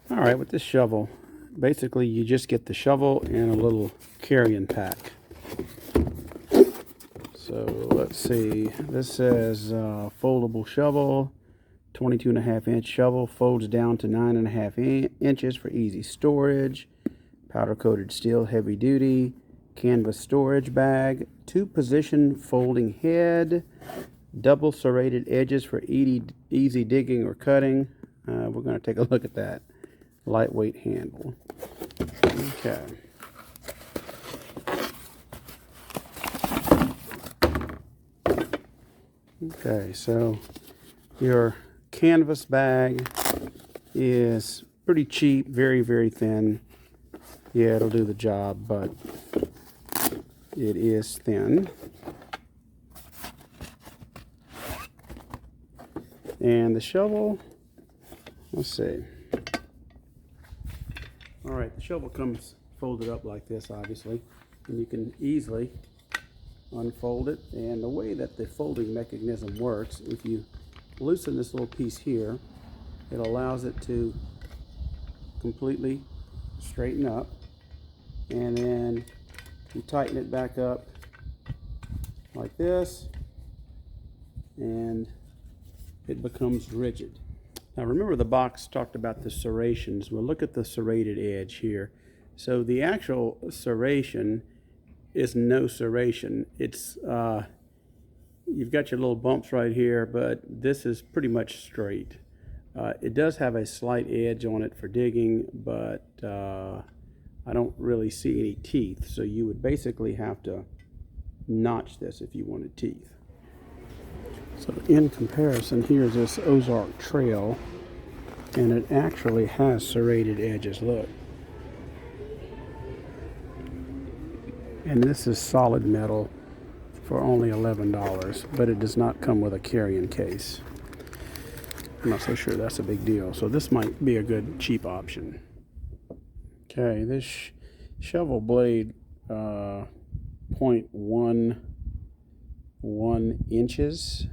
All right, with this shovel, basically you just get the shovel and a little carrying pack. So let's see, this says foldable shovel, 22.5-inch shovel, folds down to 9.5 inches for easy storage, powder coated steel, heavy duty, canvas storage bag, 2-position folding head, double serrated edges for easy digging or cutting. We're going to take a look at that. Lightweight handle. Okay. Okay, so your canvas bag is pretty cheap, very, very thin. Yeah, it'll do the job, but it is thin. And the shovel, let's see. All right, the shovel comes folded up like this, obviously, and you can easily unfold it. And the way that the folding mechanism works, if you loosen this little piece here, it allows it to completely straighten up, and then you tighten it back up like this, and it becomes rigid. Now remember, the box talked about the serrations. Well, look at the serrated edge here. So the actual serration is no serration. It's you've got your little bumps right here, but this is pretty much straight. It does have a slight edge on it for digging, but I don't really see any teeth. So you would basically have to notch this if you wanted teeth. So in comparison, here's this Ozark Trail, and it actually has serrated edges, look. And this is solid metal for only $11, but it does not come with a carrying case. I'm not so sure that's a big deal, so this might be a good cheap option. Okay, this shovel blade, 0.11 inches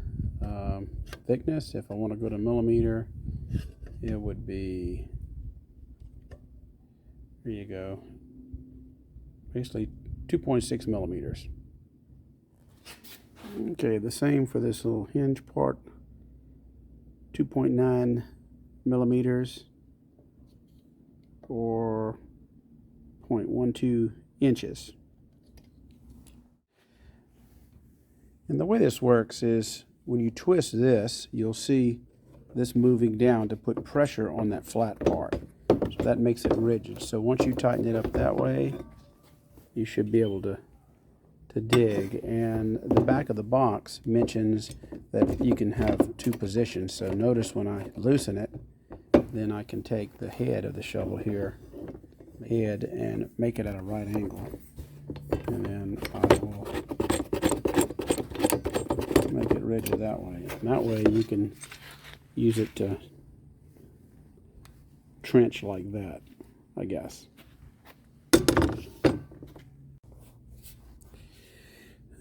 thickness. If I want to go to millimeter, it would be, there you go, basically 2.6 millimeters. Okay, the same for this little hinge part, 2.9 millimeters or 0.12 inches. And the way this works is when you twist this, you'll see this moving down to put pressure on that flat part. So that makes it rigid. So once you tighten it up that way, you should be able to dig. And the back of the box mentions that you can have 2 positions. So notice when I loosen it, then I can take the head of the shovel here, and make it at a right angle. And then I will make it rigid that way. And that way you can use it to trench like that, I guess.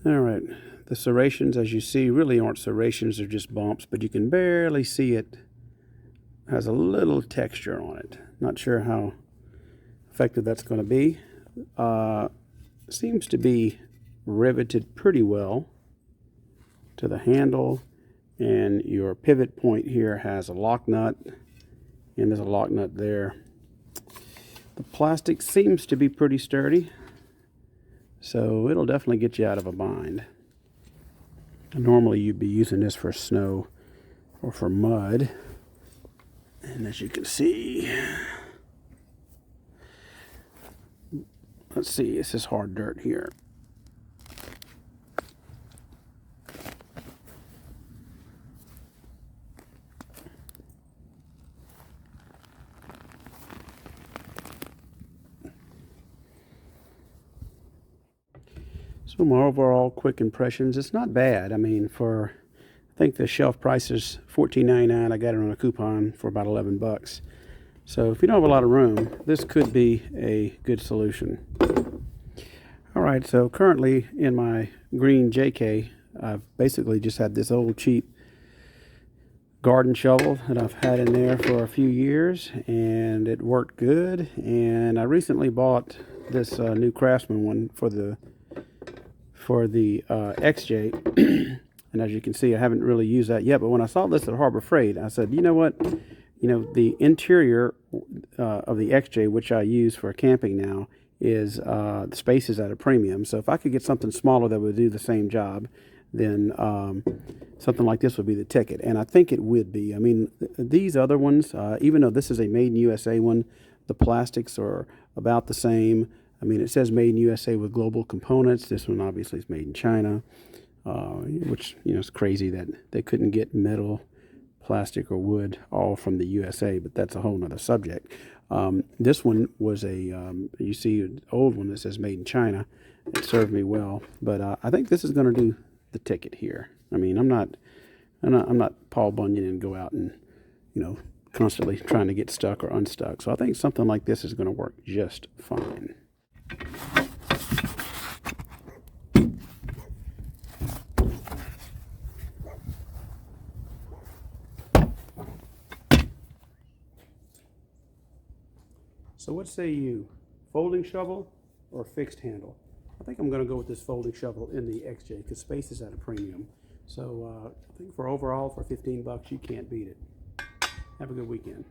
All right, the serrations, as you see, really aren't serrations, they're just bumps, but you can barely see it. Has a little texture on it. Not sure how effective that's going to be. Seems to be riveted pretty well to the handle, and your pivot point here has a lock nut, and there's a lock nut there. The plastic seems to be pretty sturdy, so it'll definitely get you out of a bind. Normally you'd be using this for snow or for mud, and as you can see, let's see, this is hard dirt here. So my overall quick impressions, it's not bad. I mean, I think the shelf price is $14.99. I got it on a coupon for about 11 bucks. So if you don't have a lot of room, this could be a good solution. All right, so currently in my green JK, I've basically just had this old cheap garden shovel that I've had in there for a few years, and it worked good. And I recently bought this new Craftsman one for the XJ. And as you can see, I haven't really used that yet, but when I saw this at Harbor Freight, I said, you know what, the interior of the XJ, which I use for camping now, is the space is at a premium. So if I could get something smaller that would do the same job, then something like this would be the ticket. And I think it would be. I mean, these other ones, even though this is a made in USA one, the plastics are about the same. I mean, it says made in USA with global components. This one obviously is made in China, which, it's crazy that they couldn't get metal, plastic, or wood all from the USA, but that's a whole nother subject. This one was you see an old one that says made in China. It served me well, but I think this is going to do the ticket here. I mean, I'm not Paul Bunyan and go out and, constantly trying to get stuck or unstuck. So I think something like this is going to work just fine. So what say you, folding shovel or fixed handle? I think I'm going to go with this folding shovel in the XJ because space is at a premium. So I think for overall, for $15, you can't beat it. Have a good weekend.